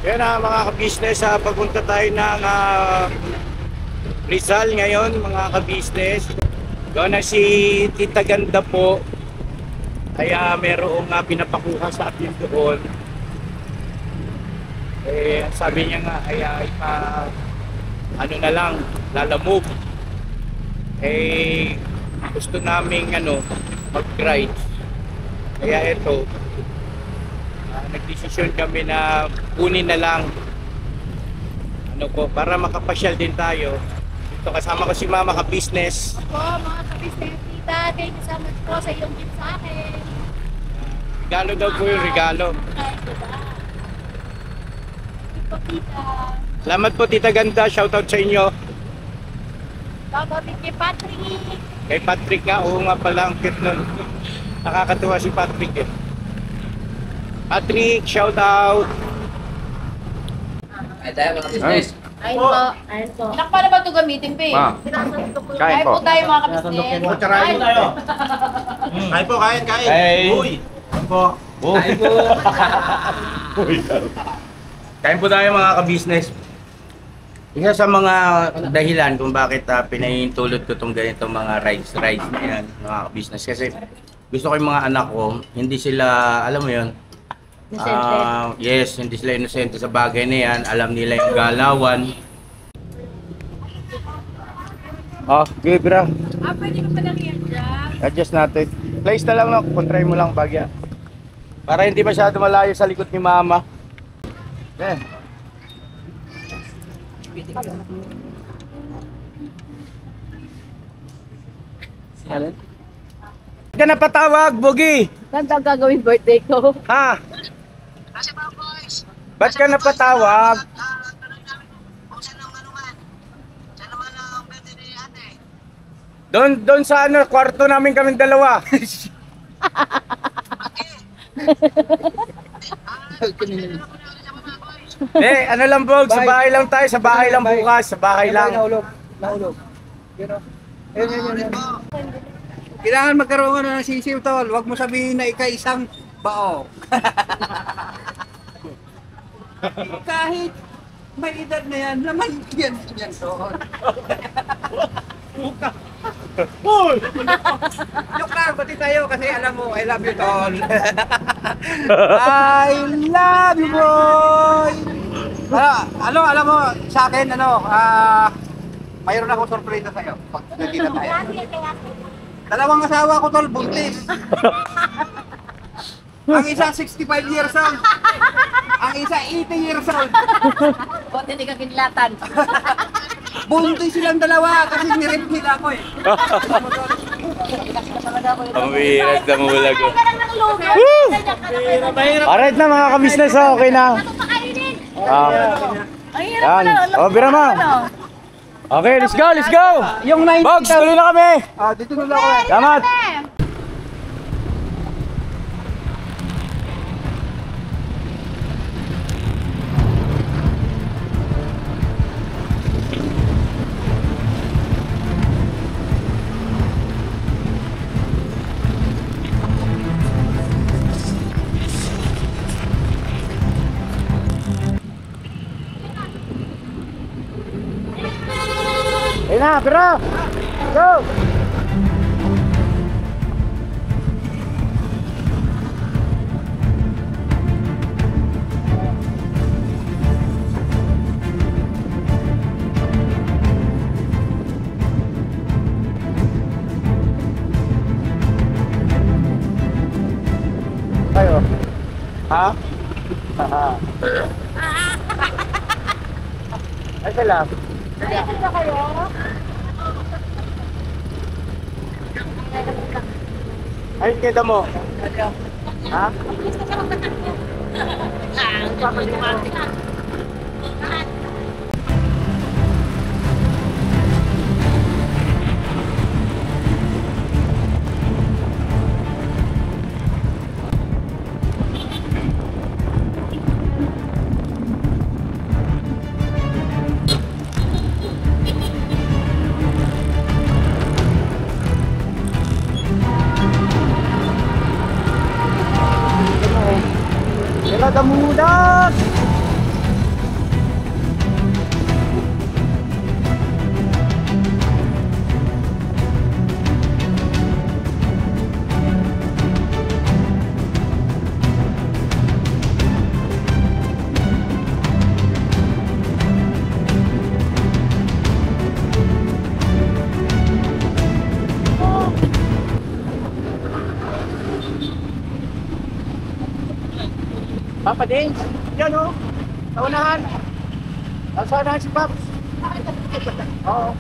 Yan na mga ka-business, papunta tayo ng Rizal ngayon mga ka-business. Doon na si Tita Ganda po. Kaya merong pinapakuha sa atin doon. Sabi niya nga ay ano na lang, lalamove. Gusto naming mag-ride. Kaya ito, nagdesisyon kami na kunin na lang para makapasyal din tayo. Ito kasama ko si Mama ka-business. Opo, mga ka-business tita, thank you so much po sa iyong gift sa akin. Regalo daw po yung regalo. Thank you po tita. Salamat po Tita Ganda, shoutout sa inyo. Shoutout din kay Patrick. Kay Patrick nga, oo nga pala ang cute nun. Nakakatuwa si Patrick eh. Patrick, shoutout. Ay tayo mga business. Ayun po. Ayun po. Ilang para ba ito gamitin, Pe? Ma. Pinasandok ko Kain Kain po. po tayo mga kabisnes. Kain tayo. Kain po, kain. Hey. Uy. Kain po. Kain po. Kain po tayo mga ka-business. Isa sa mga dahilan kung bakit pinahintulot ko itong ganitong mga rides na yan, mga ka-business. Kasi gusto ko yung mga anak ko, hindi sila, alam mo yun, yes, hindi sila inosente sa bagay na yan. Alam nila yung galawan. Okay, bro. Pwede ka pa lang yan dyan. Adjust natin. Place na lang, no? Kontray mo lang bagya. Para hindi masyado malayo sa likod ni Mama. Alin? Ba't ka napatawag, Bogi? Saan daw gagawin birthday ko? Ha? Ba't ka napatawag? Doon sa kwarto namin kaming dalawa. Ano lang Bog, sa bahay lang tayo, sa bahay lang bukas, sa bahay lang. Nahulog. Yun. Kailangan magkaroon ka ng sisiw, tol. Huwag mo sabihin na ika-isang bao. Kahit may edad na yan, naman yan tol. Joke lang, pati tayo kasi alam mo, I love you, tol. I love you, boy! Alam mo, sa akin, mayroon akong sorpresa sa'yo pag nagkita tayo. Dalawang asawa ko, tol, buntis. Ang isa 65 years old. Ang isa 80 years old. Ba't hindi ka kinlatan? Buntis silang dalawa kasi nirip nila ako eh. Ang bihiras na mulag ko. Woo! Alright na mga ka-business, okay na. Yan. Bira mo. Okay, let's go, let's go. Yung 90. Bogs, tuloy na kami. Dito na lang ako. Salamat. Ayun na, bira. Go. Tayo. Ha? Ay sila. Ayun na kayo? Ay, kita mo. Ha? Damudas! Papa Dins. Yan o. Sa unahan. Sa unahan si Paps. Oo.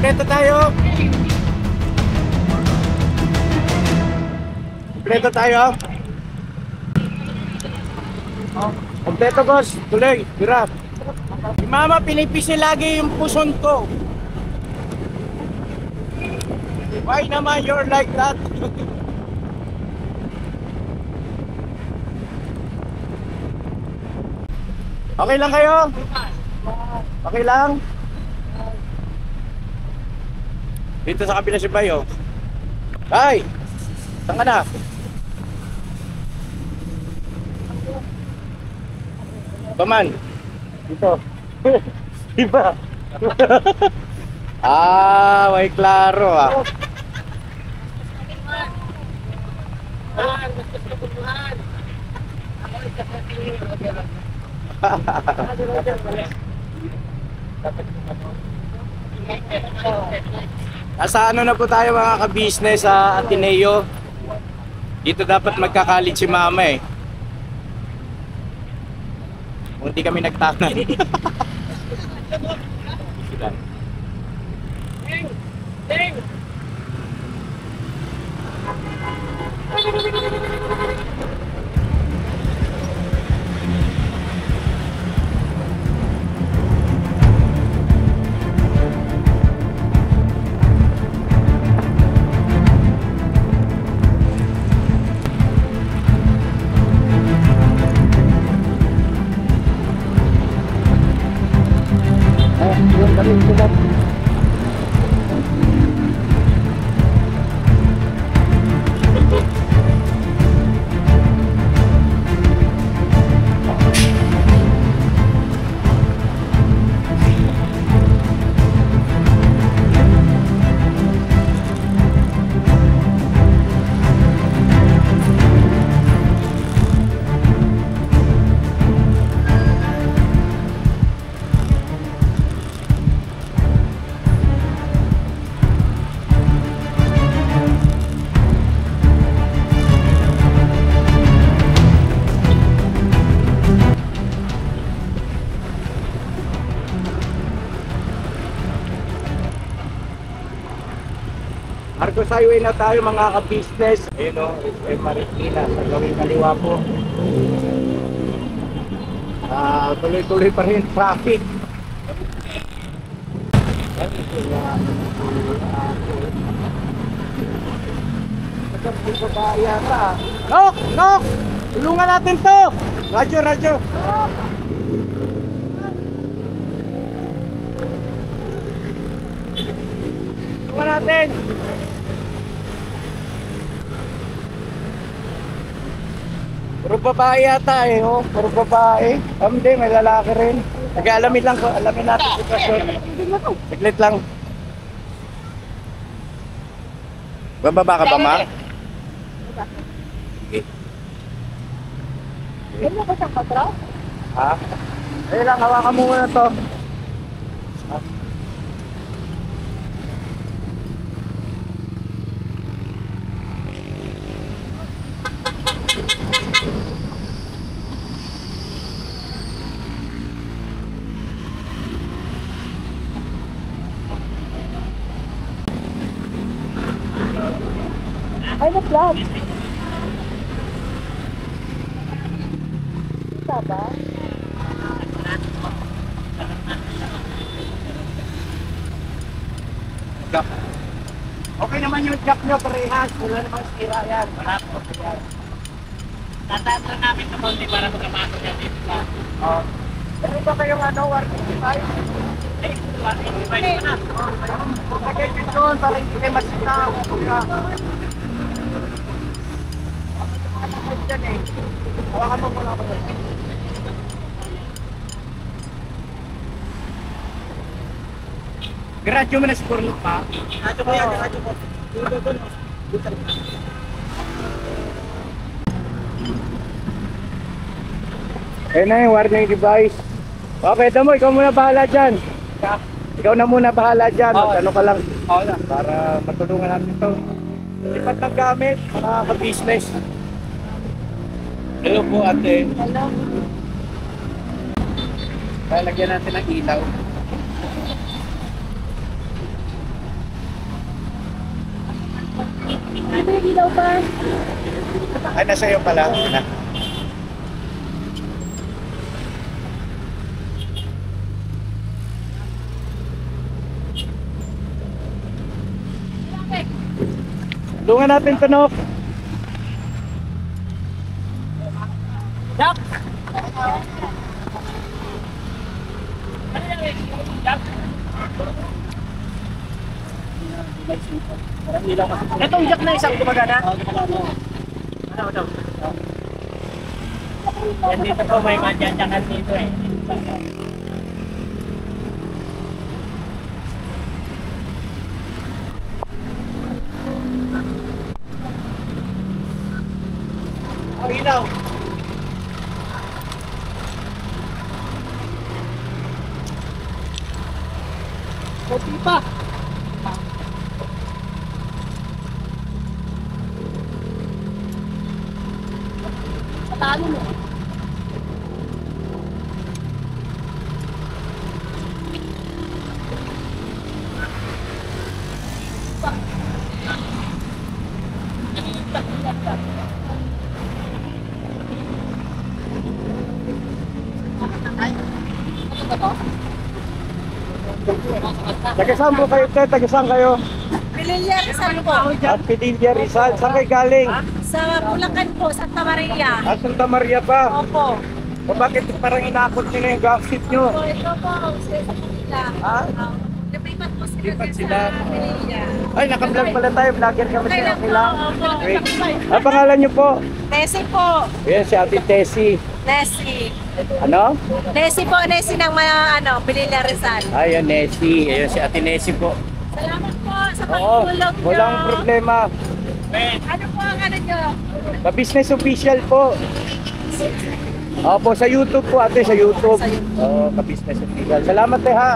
Kompleto tayo. Kompleto tayo. Kompleto boss. Tuloy. Hirap. Si mama pinipisi lagi yung puson ko. Why naman you're like that? Okay lang kayo? Okay lang? Dito sa kabila si Bayo. Ay! Saan ka na? Paman? Dito. Iba. May klaro ah. Nasa ano na po tayo mga ka-business sa Ateneo. Dito dapat magkakalit si mama eh. Kung hindi kami nagtanan. Sila. Arcos Highway na tayo mga ka-business. Ayun o, SM Marikina. Sa gawing kaliwa po. Tuloy-tuloy pa rin traffic. Nok! Nok! Tulungan natin to! Radyo! Tulungan natin! Puro babae yata eh, oh. Puro babae. Hindi, may lalaki rin. Nag-alamin lang ko, alamin natin sitwasyon. Saglit lang. Bababa ka ba, Ma? Okay. Ano ba siyang patro? Ha? Ayun lang, hawakan mo muna to. Ay, na-vlog. Isa ba? Okay naman yung jack nyo, parehas. Wala namang sira yan. Wala po. Tataan lang namin sa konti para magkapasok yan dito sa... Oh. Pero ba kayong ano, warning device? Eh, wala yung device na. Pagkakit yun doon, para hindi kayo masitaw. Hawakan mo muna ako. Gradyo mo na siguro pa. Radyo ko yan, radyo ko. Doon. Ayun na yung warning device. Okay, Damo, ikaw muna bahala dyan. Ikaw na muna bahala dyan. Ano ka lang. Oo na. Para matulungan natin ito. Lipat ng gamit, mga ka-business. Hello po, ate. Hello. Lalagyan natin ng ilaw. Ano yung ilaw ba? Ay, nasa iyo pala. Na. Tulungan natin ito, Nok. Jack! Itong jack na isang gumagana? Oo, gumagana. Ano? Yan dito po, may madyan-dyakan dito eh. Ang ilaw. Kunti pa. Patalo mo. Taga-saan po kayo, te? Taga-saan kayo? Pililyar, saan po? At Padilla Rizal. Saan kayo galing? Sa Bulacan po, Santa Maria. Ah, Santa Maria pa. Opo. O bakit parang inakot nyo na yung gossip nyo? So, ito po, sa Manila. Ha? Lumipat po sila Lipat sa sila. Pililyar. Ay, naka-vlog pala tayo. Vlogger kami Okay sa lang po. Akila. Opo. Great. Ang pangalan nyo po? Nessie po. Ayan, si Ate Tessie. Nessie. Ano? Nessie po, Nessie ng mga Pililyar Rizal. Ayan, Nessie. Ayan, si Ate Nessie po. Salamat po sa Oo, pagtulong nyo. walang problema. Ano po ang ano nyo? Pa-business official po. Opo, sa YouTube po ate, sa YouTube. Oo, ka-business official. Salamat eh ha.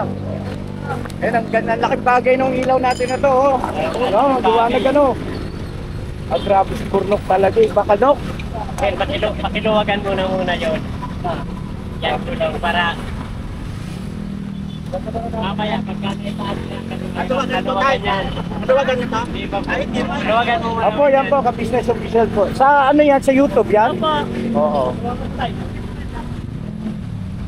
Ayan, ang ganda, laking bagay ng ilaw natin na to. Oh. No, duwanag ano. Ang grabe si Burnok talaga eh. Baka Nok. Yan, pakiluwagan muna yun. Yan, tulong para mamaya pagka naitaas na Luwagan niyo to? Luwagan mo. Opo, yan po, ka-business official po. Sa ano yan? Sa YouTube yan? Oo.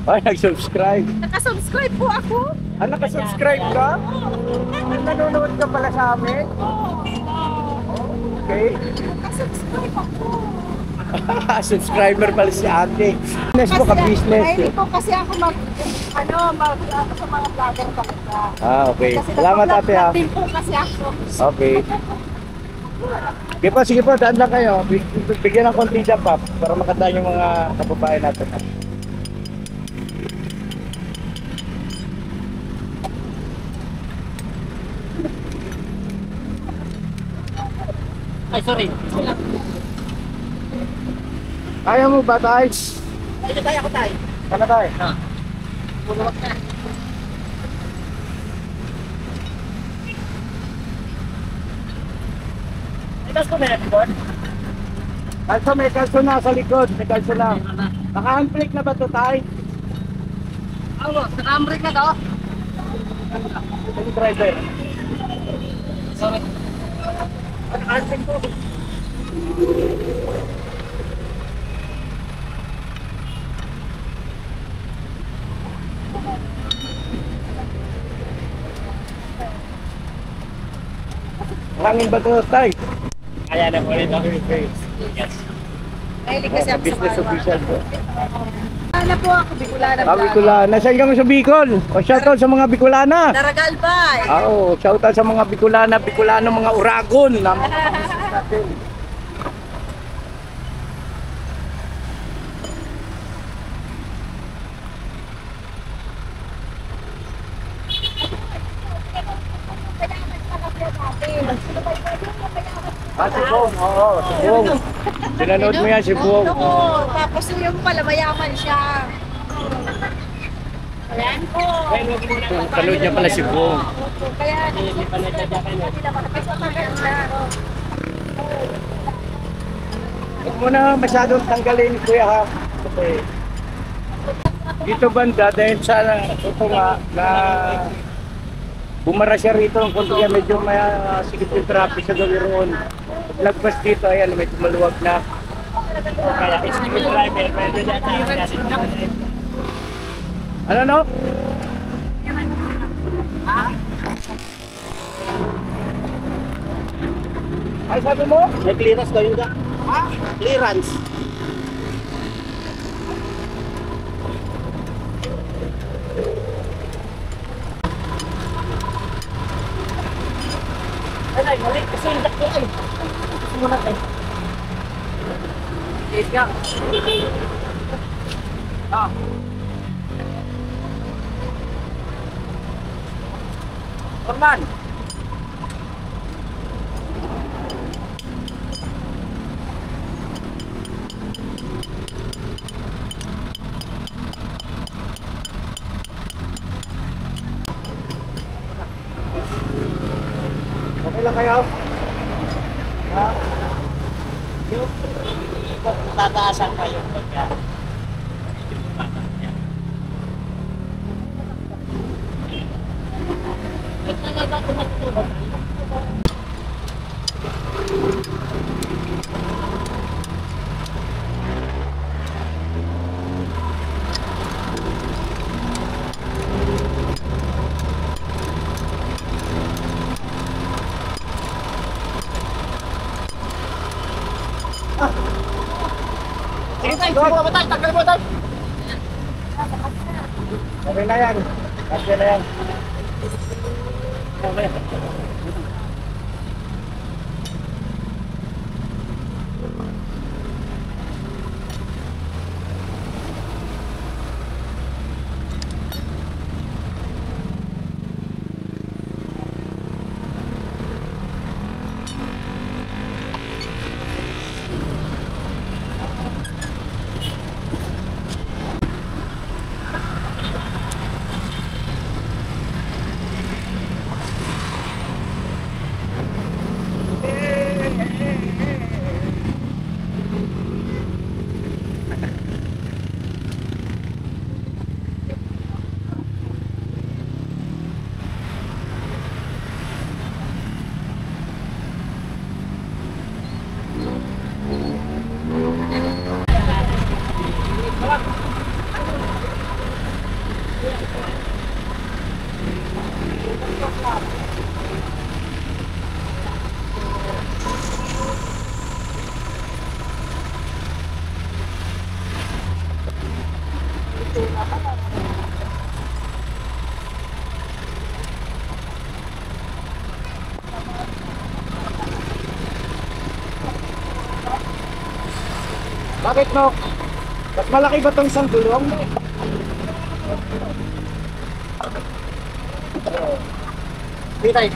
Ay, nag-subscribe. Nakasubscribe po ako. Ah, nakasubscribe ka? Nanonood ka pala sa amin? Okay. Nakasubscribe ako. Subscriber pala si ate. Business po, ka-business. Hindi po kasi ako mag ako sa mga vlogger talaga. Ah, okay. Kasi Salamat ate ha. din po kasi ako. Okay. Sige po, daan lang kayo. Bigyan ng konti dyan pa para makatay yung mga kababayan natin. Ay, sorry. Kaya mo ba, guys? Tayo ako tayo. Sana tayo? Pulawak na. Itas ko na likod? Kalso, may kalso na sa likod. May kalso na. Naka-handbrake na ba ito, tay? Awo, naka-handbrake na to. Yung driver. Sorry. Naka-handbrake po. Hangin ba ito, tay? Kaya na po rin. Okay. Yes. Mahilig kasi ako sa Business mga official po. Ano po ako, Bicolana Ah, Bicolana. Saan kami sa Bicol? O shoutout sa mga Bicolana. Daragal ba? Ah, oo, shoutout sa mga Bicolana, Bicolano, mga Uragon. Na mga business natin. Ah, si Bong, oo, si Bong. Pinanood mo yan, si Bong. Oo, tapos yung pala mayaman siya. Ayan po. Panood niya pala si Bong. Opo, kaya hindi pa nagdadakan yun. Huwag mo na masyadong tanggalin, kuya ha. Kasi dito banda, dahil sa ito nga, na bumara siya rito, kung kaya medyo may sikip yung traffic sa gabi roon. Lagpas dito, ayan, medyo maluwag na. Kaya isipin driver, pwede na tayo. Ano no? Ay, sabi mo? May clearance daw yun ka? Ha? Clearance. Ay, mali. Kasi yung dakto ay. Gusto mo natin. Yes ka. Ah. Orman. Okay lang kayo? Ha? Tataasan kayo pagka. Sige tayo, sige tayo, tagal mo tayo. Okay na yan. Okay na yan. Okay. Bakit no? Mas malaki ba tong isang gulong? Bitay.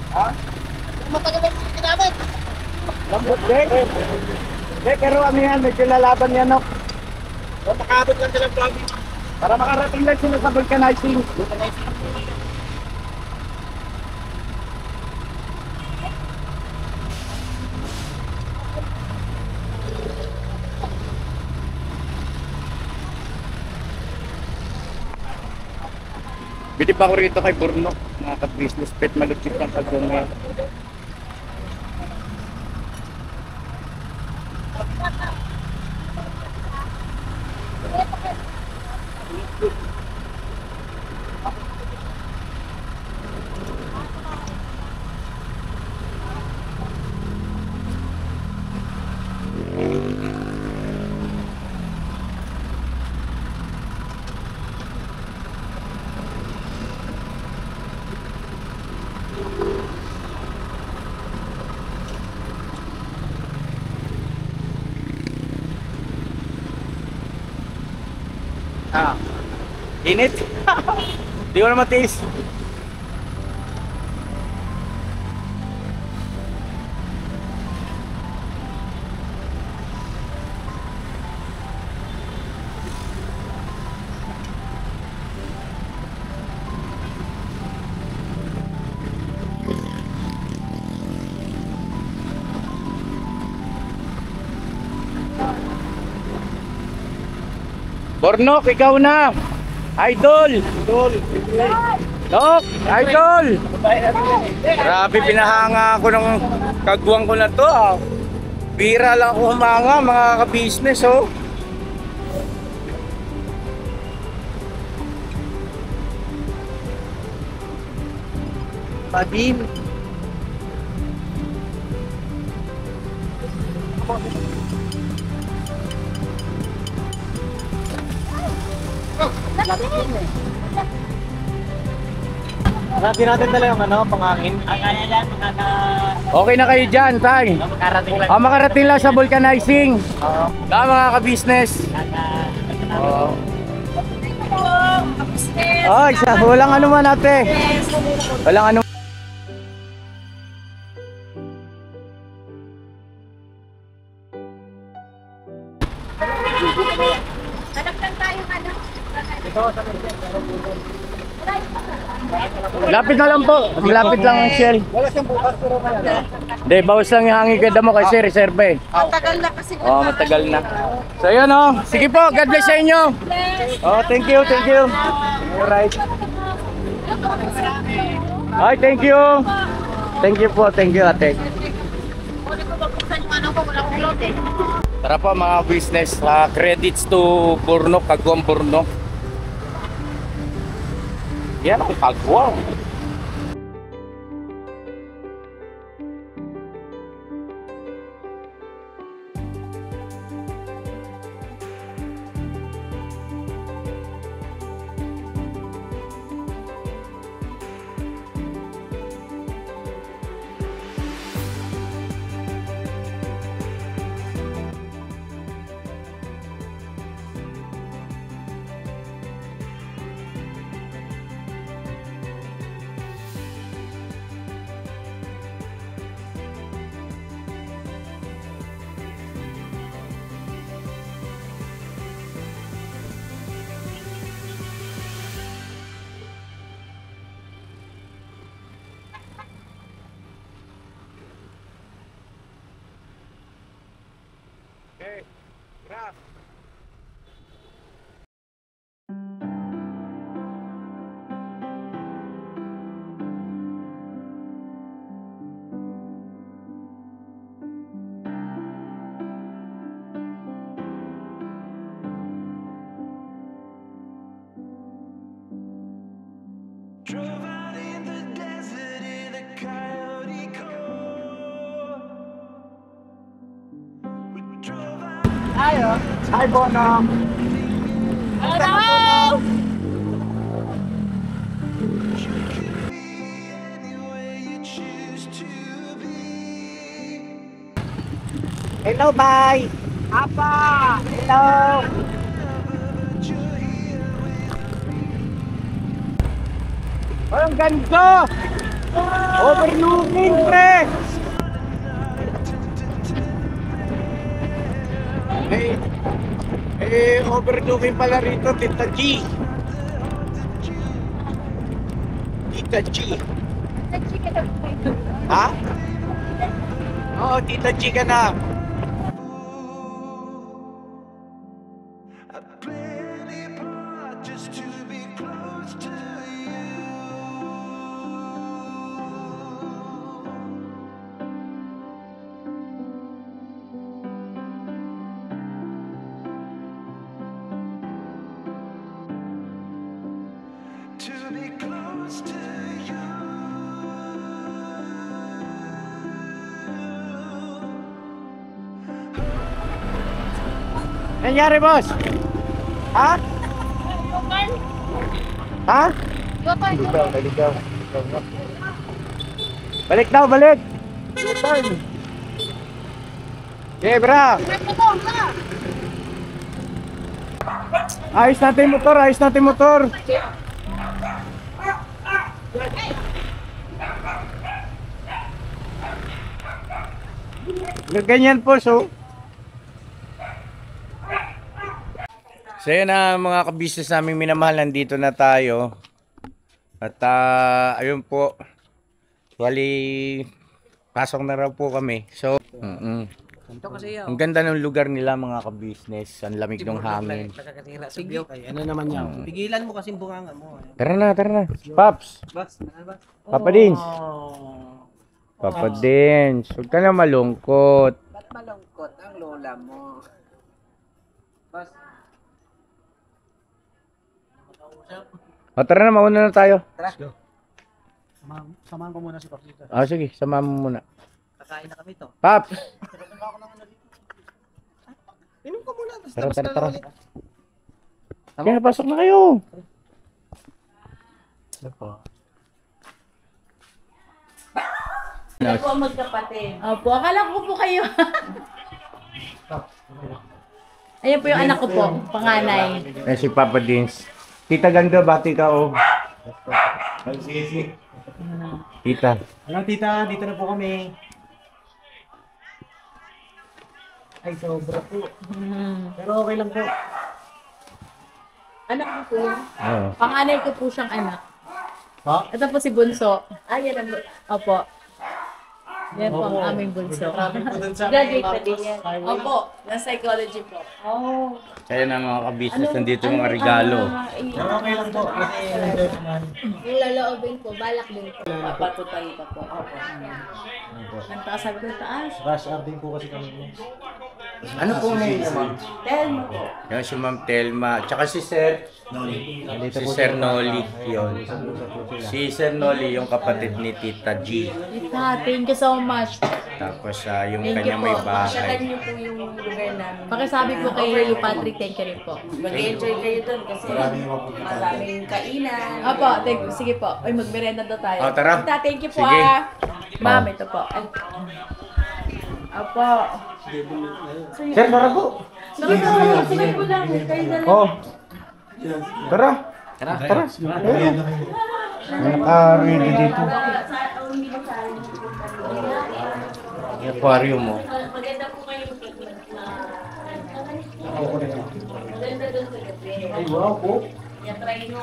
Ha? Matagal na yung ginamit. Lambot dek. Dek, pero ano yan, medyo lalaban yan no. Makaabot lang sila vlog. Para makarating lang sila sa vulcanizing. Bili pa ako rito kay Burnok, mga ka-business pet, malupit ang kagong ngayon. Ah, init? Di ko na matiis. Bornok, ikaw na! Idol! Idol! Dok! Idol! Grabe, pinahanga ako ng kagwang ko na to. Ah. Bira lang ako humanga, mga ka-business, oh. Padim. Hanapin natin talaga yung ano, pangangin. Ang kaya lang, Okay na kayo dyan, tay. makarating lang. Makarating lang sa vulcanizing. Oo. Mga ka-business. Oo. Ay, walang ano man ate. Walang ano. Hanap lang tayo ano. Lapit na lang po. Lapit lang ang shell. Wala siyang bukas pero kaya. Hindi, bawas lang yung hangin kada mo kasi reserve eh. Matagal na kasi. Oh, matagal na. So yun oh. Sige po, God bless sa inyo. Oh, thank you, thank you. Alright. Ay, thank you. Thank you po, thank you ate. Kunin ko mabuksan yung ano ko, wala akong load eh. Tara po mga business, credits to Burnok, Kagwang Burnok. Yan ang Kagwang. Okay, graph. Hi, Bonong. Hello! Hello, bye. Apa. Hello. Oh, ang ganda. Overlooking, pre. Overlooking pala rito, Tita G. Tita G. Ha? Oo, Tita G ka na. Nangyari, boss? Ha? Ha? Balik daw, balik. U-turn. Okay, bra. Ayos natin motor, ayos natin motor. Ganyan po, so. So yun na mga kabisnes naming minamahal, nandito na tayo. At ayun po, wali pasok na raw po kami. So, ang ganda ng lugar nila mga kabisnes, ang lamig ng hangin. Ano naman yan? Pigilan mo kasi bunganga mo. Tara na. Paps, Papa Dins. Papa Dins, huwag ka na malungkot. Ba't malungkot ang lola mo? Bas. O tara na, mauna na tayo. Tara. Samahan ko muna si Papsito. Sige, samahan mo muna. Kakain na kami to. Paps! Inom ko muna. Tara. Kaya pasok na kayo. Ano po ang magkapatid? Opo, akala ko po kayo. Ayan po yung anak ko po, panganay. Si Papa Dins. Tita ganda, bati ka oh. Sige. Tita. Hello tita, dito na po kami. Ay, sobra po. Pero okay lang po. Anak ko po. Oo. Panganay ko po siyang anak. Ha? Ito po si Bunso. Yan ang Opo. Yan po ang aming Bunso. Graduate na din yan. Opo, ng psychology po. Oh. Kaya na mga kabisnes, nandito yung mga regalo. Pero okay lang po. Kasi enjoy naman. Yung laloobin po, balak din po. Papatutay pa po. Opo. Ang taas sabi ko, taas. Rush hour din po kasi kami. Ano po name niya, ma'am? Telma po. Yan si Ma'am Telma. Tsaka si Sir. Si Sir Noli. Yun. Si Sir Noli, yung kapatid ni Tita G. Tita, thank you so much. Tapos yung Thank kanya you may po. bahay. Niyo po yung lugar namin. Pakisabi po kay Patrick, thank you rin po. Mag-enjoy kayo doon kasi maraming kainan. Opo, sige po. Ay, magmerenda daw tayo. Tara. Tita, thank you po Sige. Ma'am, ito po. Ay. Opo. Sir, tara po. Sige po lang. Kayo na lang. Oh. Tara. Tara. Naka-ready dito. Yung aquarium mo. Maganda po kayo. Maganda doon sa gabi. Ay, wow po. Try nyo.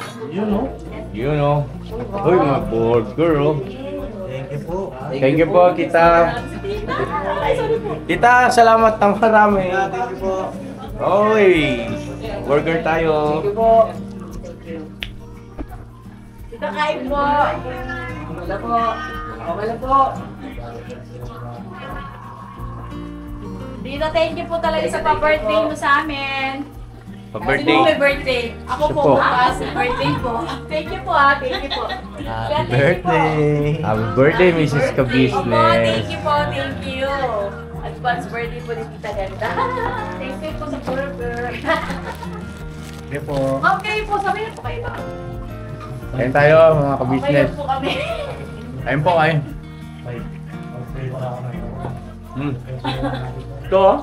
Yun oh. Uy, mga burger oh. Thank you po. Thank you po, tita. Tita, salamat ng marami. Thank you po. Oy, burger tayo. Thank you po. Dito kain po. Wala po. Wala po. Dito, thank you po talaga sa pa-birthday mo sa amin. Pa-birthday. Happy birthday. Ako Siya po po. bukas. Birthday po. Thank you po Thank you po. Happy birthday! Happy birthday, Mrs. Opo, thank Ka-Business. you po. Thank you. Advance birthday po ni Tita Ganda. Thank you po sa burger. Sige po. Okay po, sabihin po kayo. Ayun tayo, mga Okay ka-business. po kami. Ayun po, ayun. Bye. Okay, wala ako na yun. Ito, oh.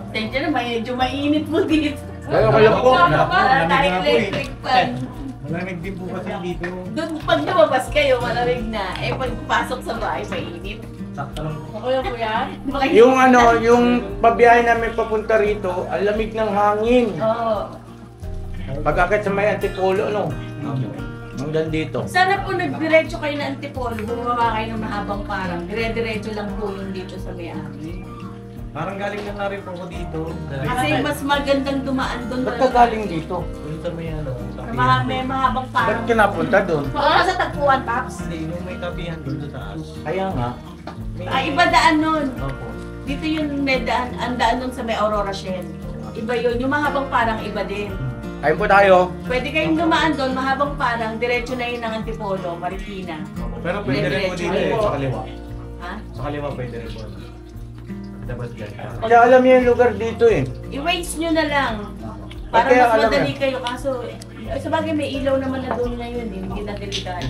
Thank you na, medyo mainit po dito. Kayo po. Wala tayong electric fan. Malamig din po kasi dito. Doon pag lumabas kayo, malamig na. Eh, pagpasok sa bahay, mainit. Sakto lang. Okay po yan? Yung ano, yung pabiyahe namin papunta rito, ang lamig ng hangin. Oo. Pagkakit sa may antipolo, no? Hanggang dito. Sana po nagdiretso kayo na Antipolo, bumaba kayo ng mahabang parang. Dire-diretso lang po yung dito sa may-ari. Parang galing lang na rin po ako dito. Kasi mas magandang dumaan doon. Ba't ka galing dito? Doon sa may ano. May mahabang Ba't parang. ka napunta doon? Baka sa tagpuan, Paps. Hindi, yung may tapihan doon sa taas. Kaya nga. Ay, iba daan nun. Opo. Dito yung may daan, ang daan nun sa may Aurora Shell. Iba yun, yung mahabang parang iba din. Ayun po tayo. Pwede kayong dumaan doon, mahabang parang, diretso na yun ng Antipolo, Marikina. Pero pwede rin po dito eh, sa kaliwa. Ha? Sa kaliwa pwede rin po. Dapat yan. Kaya alam niyo yung lugar dito eh. I-waste nyo na lang. Para Kaya mas alam madali kayo. Kaso, sa bagay may ilaw naman na doon ngayon eh. Hindi na delikado.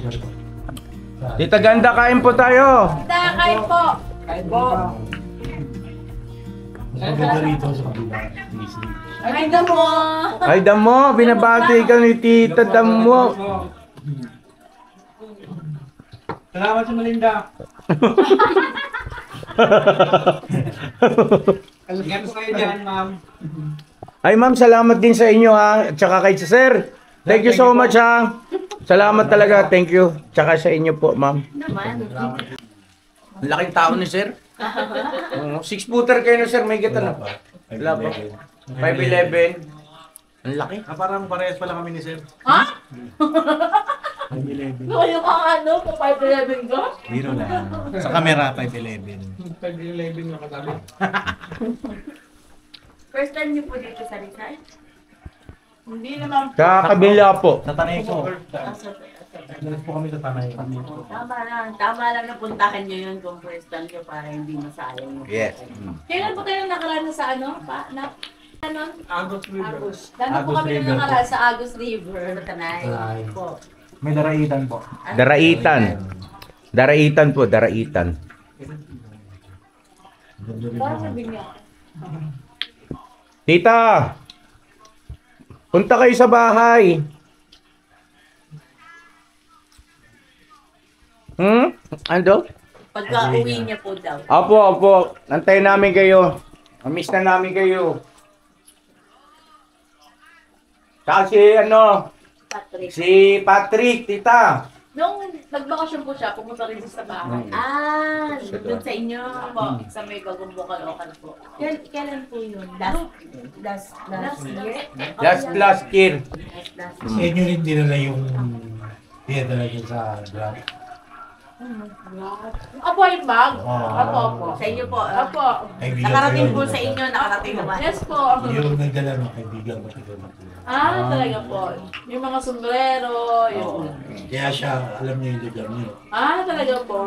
Tita Ganda, kain po tayo. Tita, kain po. Kain po. Mas maganda rito sa kabila. Easy. Kain na mo. Ay, damo, binabati ka ni Tita Damo. Salamat sa Malinda. Ingat po kayo dyan, ma'am. Ay ma'am, salamat din sa inyo ha. At saka kay Sir. Thank you so much ha. Salamat talaga, thank you. Tsaka sa inyo po ma'am. Naman. Ang laking tao ni sir. 6-footer kayo na sir, may gata na. Wala pa. 5'11". Ang laki. Parang parehas pala kami ni Sir. Ha? 5'11". Kayo ka ano? Kung 5'11 ka? Biro lang. Sa camera, 5'11". First time niyo po dito sa Rizal? Hindi naman. Sa kabila po. Sa Tanay ko. Ah, Dalas po kami sa Tanay. Tama lang napuntahan niyo yun kung first time niyo para hindi masayang. Yes. Kailan po kayo nakaraan sa ano? Ano? Agos River. Dami po Agus kami River nang nakaraan po. sa Agus River. Tanay. Tanay. Po. May daraitan po. Daraitan. Daraitan po, daraitan. Parang sabi niya. Tita! Punta kayo sa bahay. Ando? Pagka uwi niya po daw. Opo. Antayin namin kayo. Miss na namin kayo. Kasi Patrick. si Patrick, tita. Nung nagbakasyon po siya, pumunta rin siya sa bahay. Ah, doon sa inyo po, sa may bagong bukal-okal po. Kailan po yun? Last year? Last year. Last Sa inyo rin dinala yung dinala nyo sa grab. Apo yung bag? Oo. Apo. Sa inyo po? Apo. Kaibigan Nakarating ko po yun. sa inyo, nakarating naman. Yes po. Yung nagdala ng kaibigan ko. Talaga po. Yung mga sombrero, yung... Kaya siya, alam niya yung lugar niyo. Talaga po.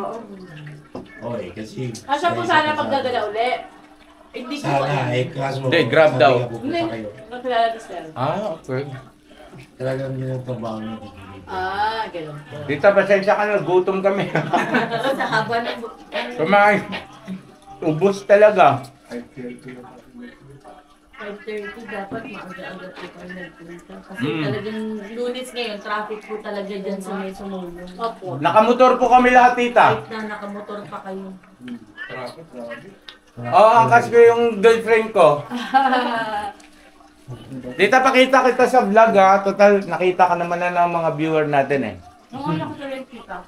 Okay, kasi... Siya po sana pagdadala uli. Hindi ko po. Sana, kaso... Hindi, grab daw. sabi nga pupunta kayo. Nakilala ni Sir. Okay. Talagang yun ang trabaho niyo. Ganun po. Tita, pasensya ka na. Gutom kami. Sa haba ng... Kumain. Ubus talaga. 5:30 dapat maaga-aga po kayo nagpunta. Kasi talagang Lunes ngayon, traffic po talaga dyan sa may sumulong. Opo. Nakamotor po kami lahat, tita. Kahit na nakamotor pa kayo. Oo, angkas ko yung girlfriend ko. Tita, pakita kita sa vlog ha. Total, nakita ka naman na ng mga viewer natin eh. Oo, nakatuloy kita.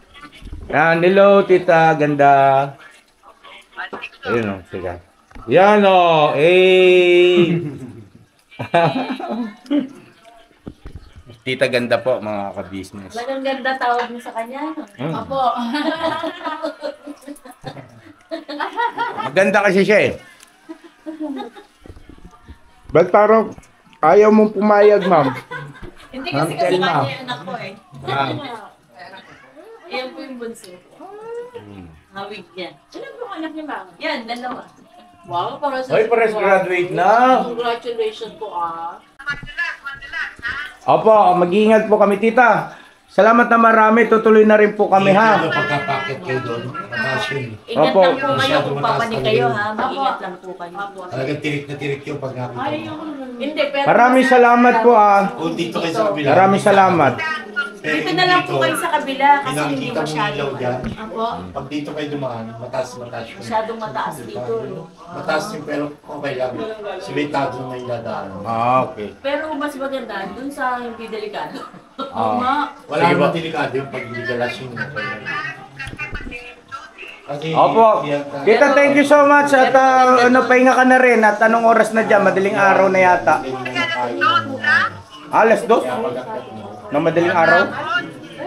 Hello, tita. Ganda. Ayun o, sige. Yan o. Tita Ganda po, mga ka-business. Talagang ganda tawag mo sa kanya. Opo. Maganda kasi siya eh. Ba't parang ayaw mong pumayag, ma'am? Hindi Ma'am kasi kasama Telma. niya yung anak ko eh. Ah. Iyan po yung bunso. Hawig niya. Ilan po ang anak niya, ma'am? Yan, dalawa. Wow, para sa... Hoy, pares graduate na. Congratulations po Opo, mag-iingat po kami, tita. Salamat na marami. Tutuloy na rin po kami, ha? Pagkapakit kayo doon, mataas yun. Ingat Opo. lang po kayo kung papanik kayo ha. Mag-ingat lang po kayo. Talagang tirik na tirik yung pag nakita mo. Hindi, pero... Maraming salamat po, Kung dito kayo sa kabila. Maraming salamat. pero Dito kung na lang po dito, kayo sa kabila kasi hindi pinakikita mo masyado. ilaw dyan. Apo, Pag dito kayo dumaan, mataas yun. masyadong mataas dito. Mataas yun pero okay lang. Simentado na iladaan. Ah, okay. Pero mas maganda, dun sa hindi delikado. Ah. Wala Sige naman po. delikado yung pag nilalas yung okay lang. Kasi, Opo. Tita, thank you so much. At pahinga ka na rin. At anong oras na dyan? Madaling araw na yata. Alas 2? Ng madaling araw?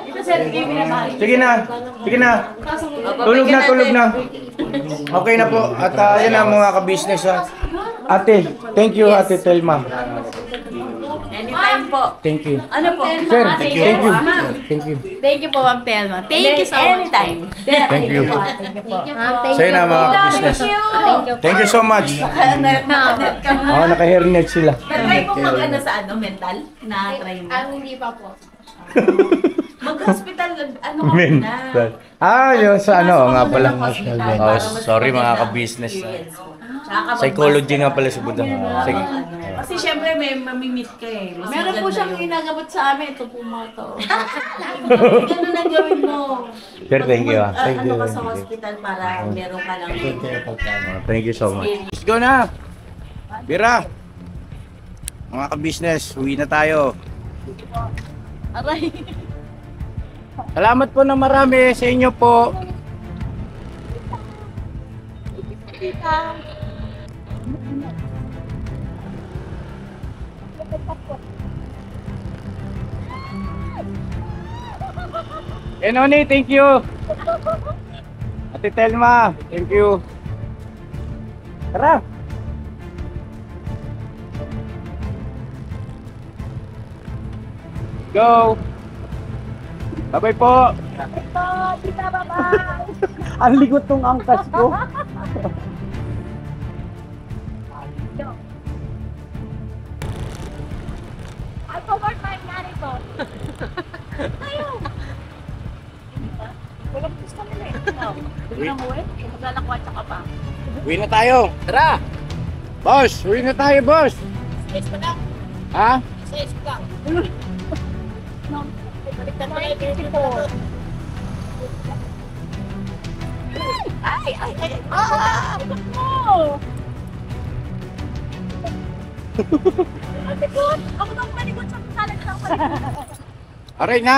Ito sir, hindi minamahal. Sige na. Sige na. Tulog na, tulog na. Okay na po. At yan ang mga ka-business. Ate, thank you, Ate Telma. Anytime po. Thank you. Ano po? Sir, thank you. Thank you. Thank you po, Ma'am Telma. Thank you so much. Anytime. Thank you. Sa'yo na mga ka-business. Thank you so much. Oh, naka-hairnet sila. Na-try mo mag-ano sa mental? Na-try mo? Hindi pa po. Mag-hospital, ano ka Men. na? Yun sa ano, nga pala. Oh, sorry mga ka-business. Psychology nga pala si Budang. Sige. Kasi syempre may mamimit ka eh. Mas Meron po maganda siyang yun. ginagamot sa amin. Ito po mga to. Ganun ang gawin mo. Sir, thank you. Thank you. Ano ka sa hospital para meron ka lang. Thank you so much. Let's go na. Bira. Mga ka-business, uwi na tayo. Aray. Salamat po na marami sa inyo po. Enoni, thank you. Ate Telma, thank you. Tara. Go. Bye-bye po. Ang likot tong angkas ko. I forgot my narito. Wala po sa kanila eh. Hindi na mo eh. Maglalakwat ka pa. Uwi na tayo. Tara. Boss, uwi na tayo, boss. Yes pa lang. Ha? Yes pa lang. No. Balik na tayo dito. Ay! Ikot mo! Ate ko! Ako nang malikot sa kasalan ng malikot. Aray na.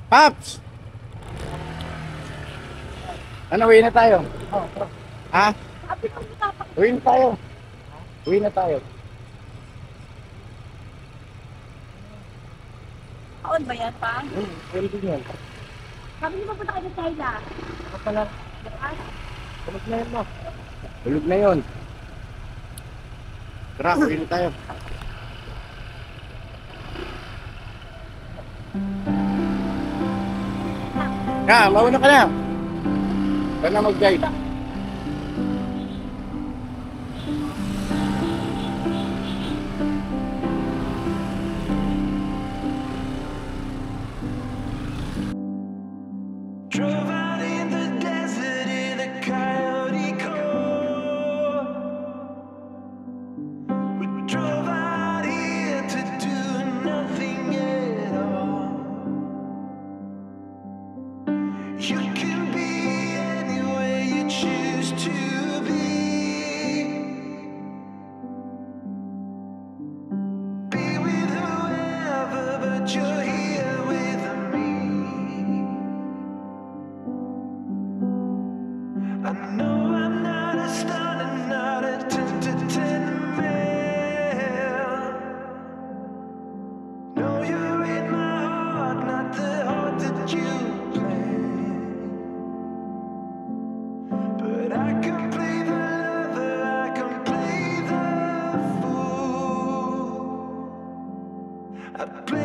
Paps. Ano, uwi na tayo? Ha? Uwi na tayo. Uwi na tayo. Kaon ba yan pa? Pwede yun. Sabi niyo pa kayo sa Thailand. Ako pala. Tulog na yun mo. Tulog na yun. Tara, uwi na tayo. Mauna ka na. Ka na mag-guide. Drove out in the desert in a coyote coat. We drove out here to do nothing at all. You can be anywhere you I play